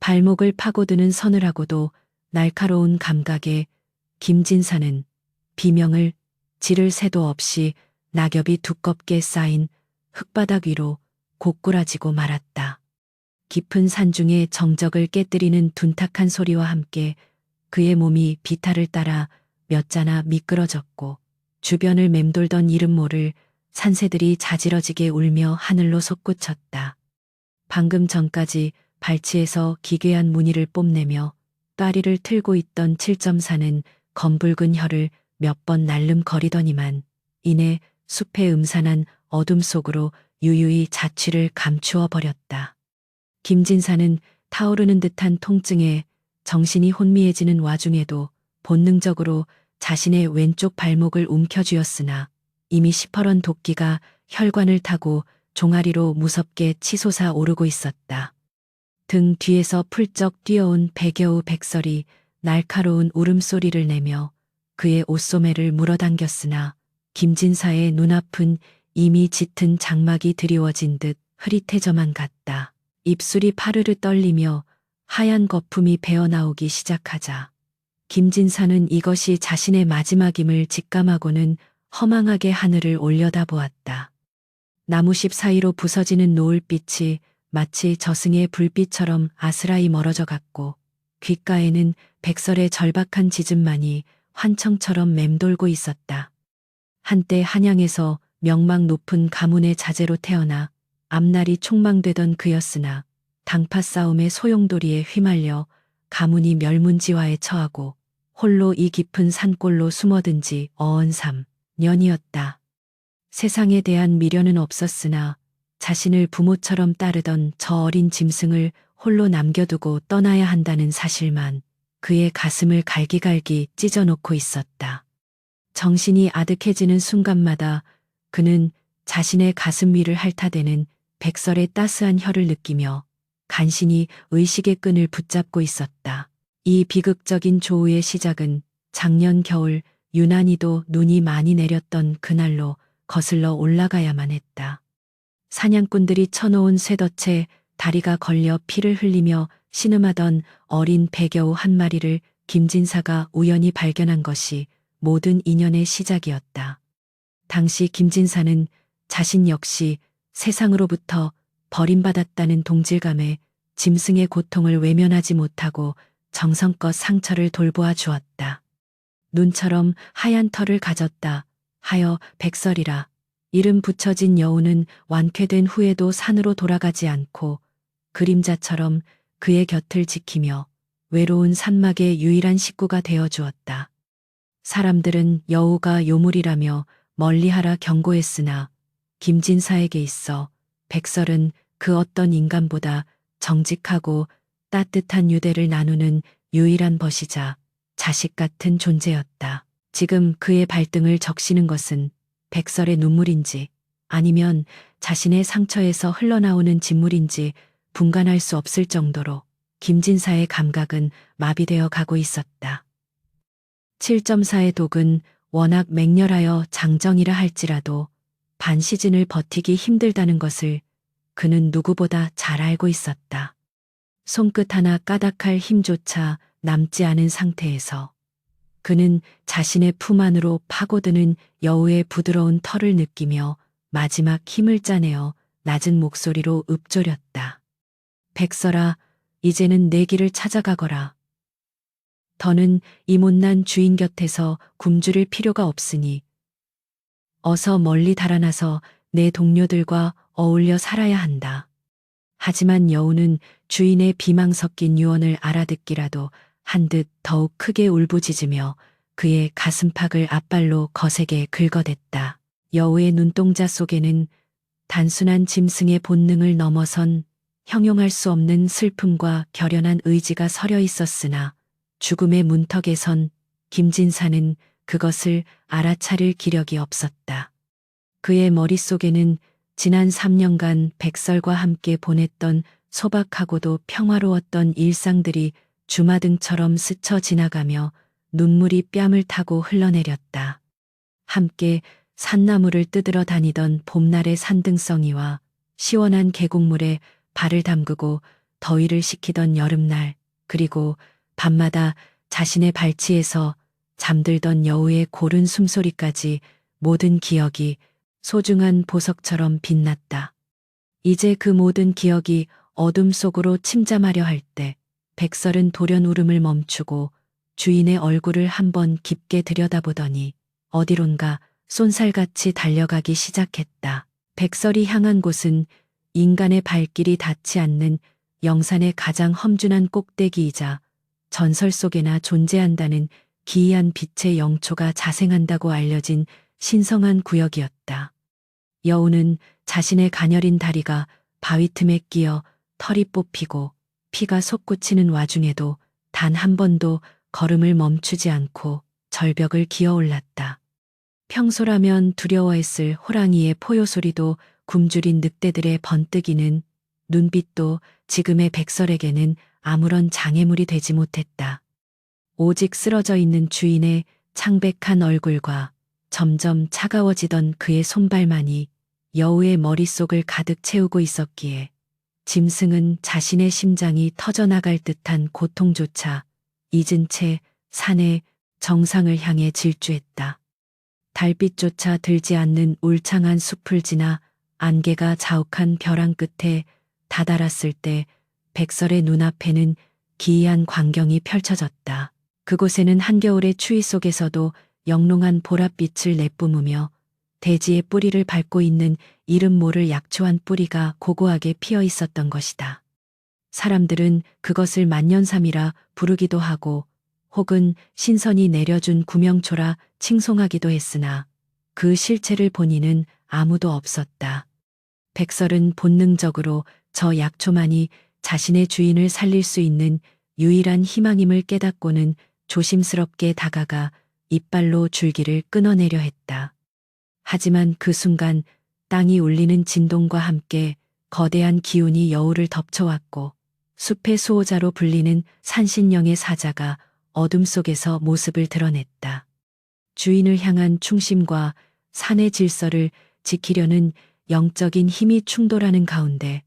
발목을 파고드는 서늘하고도 날카로운 감각에 김진사는 비명을 지를 새도 없이 낙엽이 두껍게 쌓인 흙바닥 위로 고꾸라지고 말았다. 깊은 산중의 정적을 깨뜨리는 둔탁한 소리와 함께 그의 몸이 비탈을 따라 몇 자나 미끄러졌고 주변을 맴돌던 이름 모를 산새들이 자지러지게 울며 하늘로 솟구쳤다. 방금 전까지 발치에서 기괴한 무늬를 뽐내며 따리를 틀고 있던 7.4는 검붉은 혀를 몇 번 날름거리더니만 이내 숲의 음산한 어둠 속으로 유유히 자취를 감추어 버렸다. 김진사는 타오르는 듯한 통증에 정신이 혼미해지는 와중에도 본능적으로 자신의 왼쪽 발목을 움켜쥐었으나 이미 시퍼런 도끼가 혈관을 타고 종아리로 무섭게 치솟아 오르고 있었다. 등 뒤에서 풀쩍 뛰어온 백여우 백설이 날카로운 울음소리를 내며 그의 옷소매를 물어당겼으나 김진사의 눈앞은 이미 짙은 장막이 드리워진 듯 흐릿해져만 갔다. 입술이 파르르 떨리며 하얀 거품이 배어나오기 시작하자 김진사는 이것이 자신의 마지막임을 직감하고는 허망하게 하늘을 올려다보았다. 나무십 사이로 부서지는 노을빛이 마치 저승의 불빛처럼 아스라이 멀어져 갔고 귓가에는 백설의 절박한 짖음만이 환청처럼 맴돌고 있었다. 한때 한양에서 명망 높은 가문의 자제로 태어나 앞날이 촉망되던 그였으나 당파 싸움의 소용돌이에 휘말려 가문이 멸문지화에 처하고 홀로 이 깊은 산골로 숨어든 지 어언 3년이었다. 세상에 대한 미련은 없었으나 자신을 부모처럼 따르던 저 어린 짐승을 홀로 남겨두고 떠나야 한다는 사실만 그의 가슴을 갈기갈기 찢어놓고 있었다. 정신이 아득해지는 순간마다 그는 자신의 가슴 위를 핥아대는 백설의 따스한 혀를 느끼며 간신히 의식의 끈을 붙잡고 있었다. 이 비극적인 조우의 시작은 작년 겨울 유난히도 눈이 많이 내렸던 그날로 거슬러 올라가야만 했다. 사냥꾼들이 쳐놓은 쇠덫에 다리가 걸려 피를 흘리며 신음하던 어린 백여우 한 마리를 김진사가 우연히 발견한 것이 모든 인연의 시작이었다. 당시 김진사는 자신 역시 세상으로부터 버림받았다는 동질감에 짐승의 고통을 외면하지 못하고 정성껏 상처를 돌보아 주었다. 눈처럼 하얀 털을 가졌다 하여 백설이라 이름 붙여진 여우는 완쾌된 후에도 산으로 돌아가지 않고 그림자처럼 그의 곁을 지키며 외로운 산막의 유일한 식구가 되어 주었다. 사람들은 여우가 요물이라며 멀리하라 경고했으나 김진사에게 있어 백설은 그 어떤 인간보다 정직하고 따뜻한 유대를 나누는 유일한 벗이자 자식 같은 존재였다. 지금 그의 발등을 적시는 것은 백설의 눈물인지 아니면 자신의 상처에서 흘러나오는 진물인지 분간할 수 없을 정도로 김진사의 감각은 마비되어 가고 있었다. 7.4의 독은 워낙 맹렬하여 장정이라 할지라도 반 시즌을 버티기 힘들다는 것을 그는 누구보다 잘 알고 있었다. 손끝 하나 까닥할 힘조차 남지 않은 상태에서 그는 자신의 품 안으로 파고드는 여우의 부드러운 털을 느끼며 마지막 힘을 짜내어 낮은 목소리로 읊조렸다. 백설아, 이제는 내 길을 찾아가거라. 더는 이 못난 주인 곁에서 굶주릴 필요가 없으니 어서 멀리 달아나서 내 동료들과 어울려 살아야 한다. 하지만 여우는 주인의 비망 섞인 유언을 알아듣기라도 한 듯 더욱 크게 울부짖으며 그의 가슴팍을 앞발로 거세게 긁어댔다. 여우의 눈동자 속에는 단순한 짐승의 본능을 넘어선 형용할 수 없는 슬픔과 결연한 의지가 서려 있었으나 죽음의 문턱에선 김진사는 그것을 알아차릴 기력이 없었다. 그의 머릿속에는 지난 3년간 백설과 함께 보냈던 소박하고도 평화로웠던 일상들이 주마등처럼 스쳐 지나가며 눈물이 뺨을 타고 흘러내렸다. 함께 산나무를 뜯으러 다니던 봄날의 산등성이와 시원한 계곡물에 발을 담그고 더위를 식히던 여름날, 그리고 밤마다 자신의 발치에서 잠들던 여우의 고른 숨소리까지 모든 기억이 소중한 보석처럼 빛났다. 이제 그 모든 기억이 어둠 속으로 침잠하려 할 때 백설은 돌연 울음을 멈추고 주인의 얼굴을 한번 깊게 들여다보더니 어디론가 쏜살같이 달려가기 시작했다. 백설이 향한 곳은 인간의 발길이 닿지 않는 영산의 가장 험준한 꼭대기이자 전설 속에나 존재한다는 기이한 빛의 영초가 자생한다고 알려진 신성한 구역이었다. 여우는 자신의 가녀린 다리가 바위 틈에 끼어 털이 뽑히고 피가 솟구치는 와중에도 단 한 번도 걸음을 멈추지 않고 절벽을 기어올랐다. 평소라면 두려워했을 호랑이의 포효 소리도 굶주린 늑대들의 번뜩이는 눈빛도 지금의 백설에게는 아무런 장애물이 되지 못했다. 오직 쓰러져 있는 주인의 창백한 얼굴과 점점 차가워지던 그의 손발만이 여우의 머릿속을 가득 채우고 있었기에 짐승은 자신의 심장이 터져나갈 듯한 고통조차 잊은 채 산의 정상을 향해 질주했다. 달빛조차 들지 않는 울창한 숲을 지나 안개가 자욱한 벼랑 끝에 다다랐을 때 백설의 눈앞에는 기이한 광경이 펼쳐졌다. 그곳에는 한겨울의 추위 속에서도 영롱한 보랏빛을 내뿜으며 대지의 뿌리를 밟고 있는 이름 모를 약초한 뿌리가 고고하게 피어 있었던 것이다. 사람들은 그것을 만년삼이라 부르기도 하고 혹은 신선이 내려준 구명초라 칭송하기도 했으나 그 실체를 본 이는 아무도 없었다. 백설은 본능적으로 저 약초만이 자신의 주인을 살릴 수 있는 유일한 희망임을 깨닫고는 조심스럽게 다가가 이빨로 줄기를 끊어내려 했다. 하지만 그 순간 땅이 울리는 진동과 함께 거대한 기운이 여우를 덮쳐왔고 숲의 수호자로 불리는 산신령의 사자가 어둠 속에서 모습을 드러냈다. 주인을 향한 충심과 산의 질서를 지키려는 영적인 힘이 충돌하는 가운데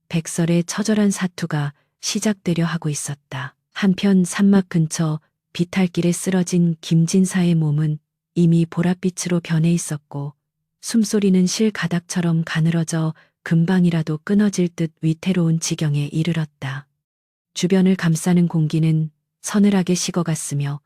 백설의 처절한 사투가 시작되려 하고 있었다. 한편 산막 근처 비탈길에 쓰러진 김진사의 몸은 이미 보랏빛으로 변해 있었고 숨소리는 실 가닥처럼 가늘어져 금방이라도 끊어질 듯 위태로운 지경에 이르렀다. 주변을 감싸는 공기는 서늘하게 식어갔으며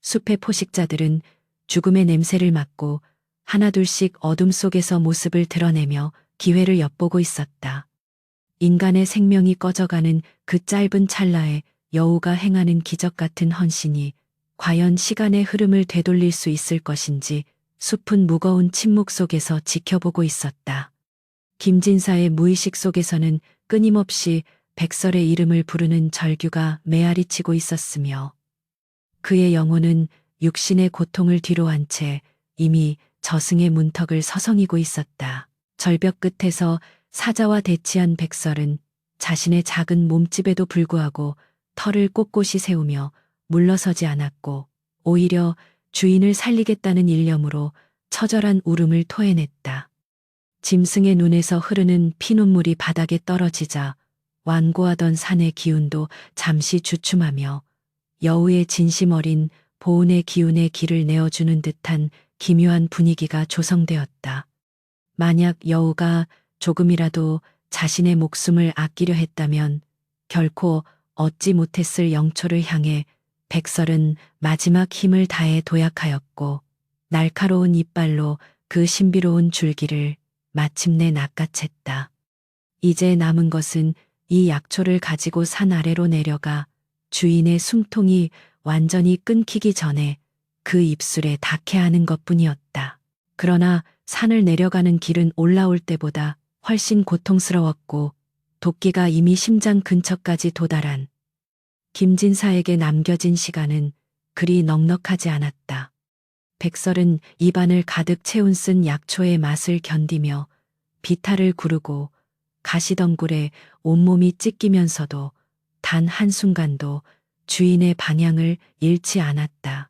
숲의 포식자들은 죽음의 냄새를 맡고 하나둘씩 어둠 속에서 모습을 드러내며 기회를 엿보고 있었다. 인간의 생명이 꺼져가는 그 짧은 찰나에 여우가 행하는 기적 같은 헌신이 과연 시간의 흐름을 되돌릴 수 있을 것인지 숲은 무거운 침묵 속에서 지켜보고 있었다. 김진사의 무의식 속에서는 끊임없이 백설의 이름을 부르는 절규가 메아리치고 있었으며 그의 영혼은 육신의 고통을 뒤로한 채 이미 저승의 문턱을 서성이고 있었다. 절벽 끝에서 사자와 대치한 백설은 자신의 작은 몸집에도 불구하고 털을 꼿꼿이 세우며 물러서지 않았고 오히려 주인을 살리겠다는 일념으로 처절한 울음을 토해냈다. 짐승의 눈에서 흐르는 피눈물이 바닥에 떨어지자 완고하던 산의 기운도 잠시 주춤하며 여우의 진심 어린 보온의 기운에 길을 내어주는 듯한 기묘한 분위기가 조성되었다. 만약 여우가 조금이라도 자신의 목숨을 아끼려 했다면 결코 얻지 못했을 영초를 향해 백설은 마지막 힘을 다해 도약하였고 날카로운 이빨로 그 신비로운 줄기를 마침내 낚아챘다. 이제 남은 것은 이 약초를 가지고 산 아래로 내려가 주인의 숨통이 완전히 끊기기 전에 그 입술에 닿게 하는 것뿐이었다. 그러나 산을 내려가는 길은 올라올 때보다 훨씬 고통스러웠고 도끼가 이미 심장 근처까지 도달한 김진사에게 남겨진 시간은 그리 넉넉하지 않았다. 백설은 입안을 가득 채운 쓴 약초의 맛을 견디며 비탈을 구르고 가시덩굴에 온몸이 찢기면서도 단 한순간도 주인의 방향을 잃지 않았다.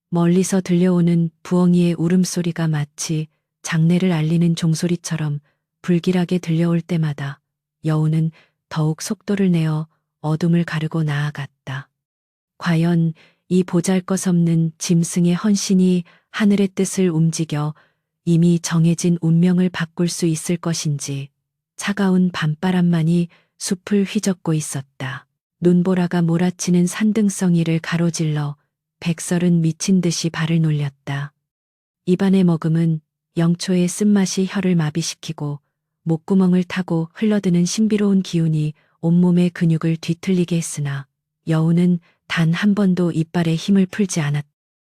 멀리서 들려오는 부엉이의 울음소리가 마치 장례를 알리는 종소리처럼 불길하게 들려올 때마다 여우는 더욱 속도를 내어 어둠을 가르고 나아갔다. 과연 이 보잘것없는 짐승의 헌신이 하늘의 뜻을 움직여 이미 정해진 운명을 바꿀 수 있을 것인지 차가운 밤바람만이 숲을 휘젓고 있었다. 눈보라가 몰아치는 산등성이를 가로질러 백설은 미친 듯이 발을 놀렸다. 입안에 머금은 영초의 쓴맛이 혀를 마비시키고 목구멍을 타고 흘러드는 신비로운 기운이 온몸의 근육을 뒤틀리게 했으나 여우는 단 한 번도 이빨에 힘을 풀지 않았다.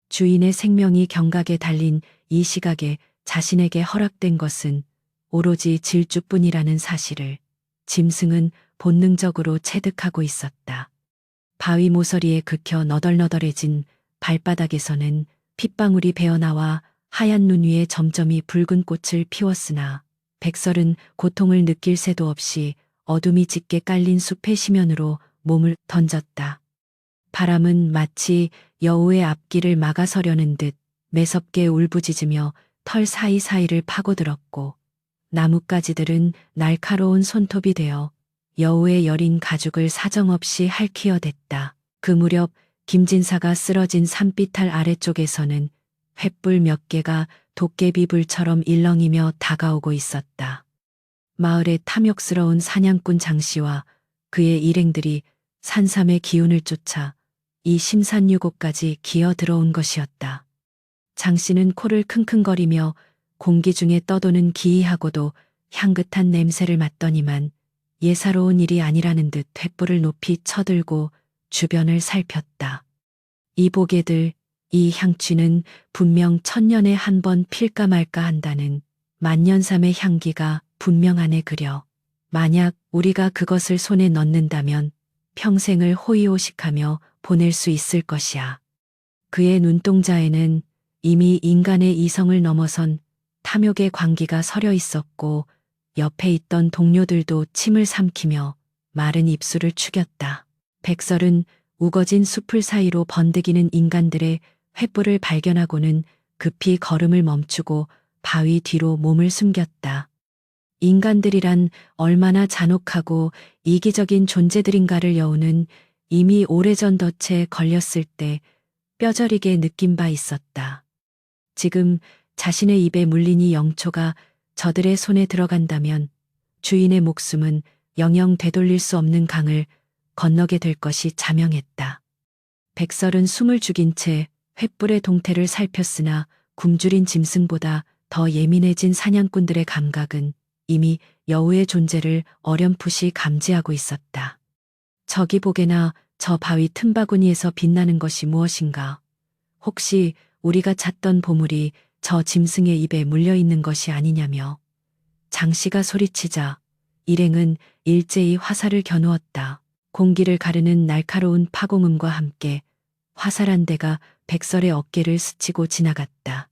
주인의 생명이 경각에 달린 이 시각에 자신에게 허락된 것은 오로지 질주뿐이라는 사실을 짐승은 본능적으로 체득하고 있었다. 바위 모서리에 긁혀 너덜너덜해진 발바닥에서는 핏방울이 배어나와 하얀 눈 위에 점점이 붉은 꽃을 피웠으나 백설은 고통을 느낄 새도 없이 어둠이 짙게 깔린 숲의 심연으로 몸을 던졌다. 바람은 마치 여우의 앞길을 막아서려는 듯 매섭게 울부짖으며 털 사이사이를 파고들었고 나뭇가지들은 날카로운 손톱이 되어 여우의 여린 가죽을 사정없이 핥히어댔다. 그 무렵 김진사가 쓰러진 산비탈 아래쪽에서는 횃불 몇 개가 도깨비불처럼 일렁이며 다가오고 있었다. 마을의 탐욕스러운 사냥꾼 장씨와 그의 일행들이 산삼의 기운을 쫓아 이 심산유고까지 기어 들어온 것이었다. 장씨는 코를 킁킁거리며 공기 중에 떠도는 기이하고도 향긋한 냄새를 맡더니만 예사로운 일이 아니라는 듯 횃불을 높이 쳐들고 주변을 살폈다. 이 보게들, 이 향취는 분명 천년에 한 번 필까 말까 한다는 만년삼의 향기가 분명 안에 그려 만약 우리가 그것을 손에 넣는다면 평생을 호의호식하며 보낼 수 있을 것이야. 그의 눈동자에는 이미 인간의 이성을 넘어선 탐욕의 광기가 서려 있었고 옆에 있던 동료들도 침을 삼키며 마른 입술을 축였다. 백설은 우거진 숲을 사이로 번득이는 인간들의 횃불을 발견하고는 급히 걸음을 멈추고 바위 뒤로 몸을 숨겼다. 인간들이란 얼마나 잔혹하고 이기적인 존재들인가를 여우는 이미 오래전 덫에 걸렸을 때 뼈저리게 느낀 바 있었다. 지금 자신의 입에 물린 이 영초가 저들의 손에 들어간다면 주인의 목숨은 영영 되돌릴 수 없는 강을 건너게 될 것이 자명했다. 백설은 숨을 죽인 채 횃불의 동태를 살폈으나 굶주린 짐승보다 더 예민해진 사냥꾼들의 감각은 이미 여우의 존재를 어렴풋이 감지하고 있었다. 저기 보게나 저 바위 틈바구니에서 빛나는 것이 무엇인가? 혹시 우리가 찾던 보물이 저 짐승의 입에 물려 있는 것이 아니냐며. 장씨가 소리치자 일행은 일제히 화살을 겨누었다. 공기를 가르는 날카로운 파공음과 함께 화살 한 대가 백설의 어깨를 스치고 지나갔다.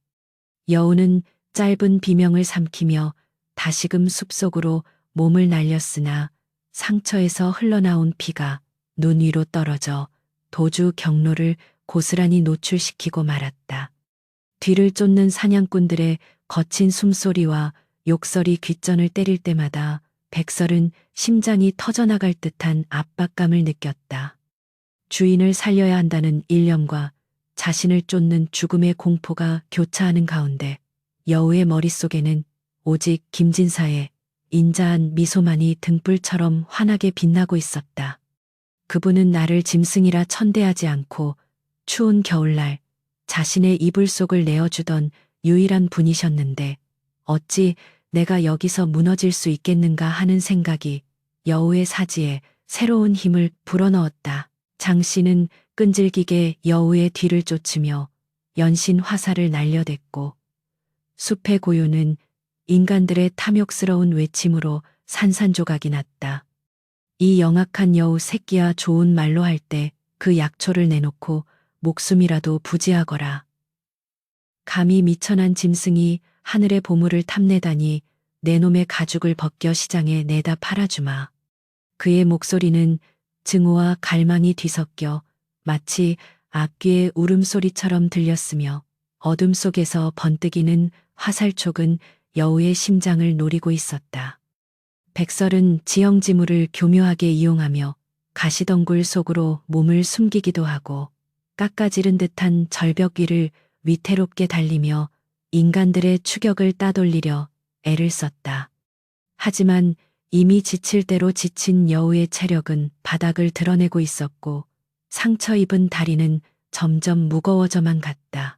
여우는 짧은 비명을 삼키며 다시금 숲속으로 몸을 날렸으나 상처에서 흘러나온 피가 눈 위로 떨어져 도주 경로를 고스란히 노출시키고 말았다. 뒤를 쫓는 사냥꾼들의 거친 숨소리와 욕설이 귓전을 때릴 때마다 백설은 심장이 터져나갈 듯한 압박감을 느꼈다. 주인을 살려야 한다는 일념과 자신을 쫓는 죽음의 공포가 교차하는 가운데 여우의 머릿속에는 오직 김진사의 인자한 미소만이 등불처럼 환하게 빛나고 있었다. 그분은 나를 짐승이라 천대하지 않고 추운 겨울날 자신의 이불 속을 내어주던 유일한 분이셨는데 어찌 내가 여기서 무너질 수 있겠는가 하는 생각이 여우의 사지에 새로운 힘을 불어넣었다. 장씨는 끈질기게 여우의 뒤를 쫓으며 연신 화살을 날려댔고 숲의 고요는 인간들의 탐욕스러운 외침으로 산산조각이 났다. 이 영악한 여우 새끼야 좋은 말로 할 때 그 약초를 내놓고 목숨이라도 부지하거라. 감히 미천한 짐승이 하늘의 보물을 탐내다니 내 놈의 가죽을 벗겨 시장에 내다 팔아주마. 그의 목소리는 증오와 갈망이 뒤섞여 마치 앞귀의 울음소리처럼 들렸으며 어둠 속에서 번뜩이는 화살촉은 여우의 심장을 노리고 있었다. 백설은 지형지물을 교묘하게 이용하며 가시덩굴 속으로 몸을 숨기기도 하고 깎아지른 듯한 절벽 위를 위태롭게 달리며 인간들의 추격을 따돌리려 애를 썼다. 하지만 이미 지칠 대로 지친 여우의 체력은 바닥을 드러내고 있었고 상처 입은 다리는 점점 무거워져만 갔다.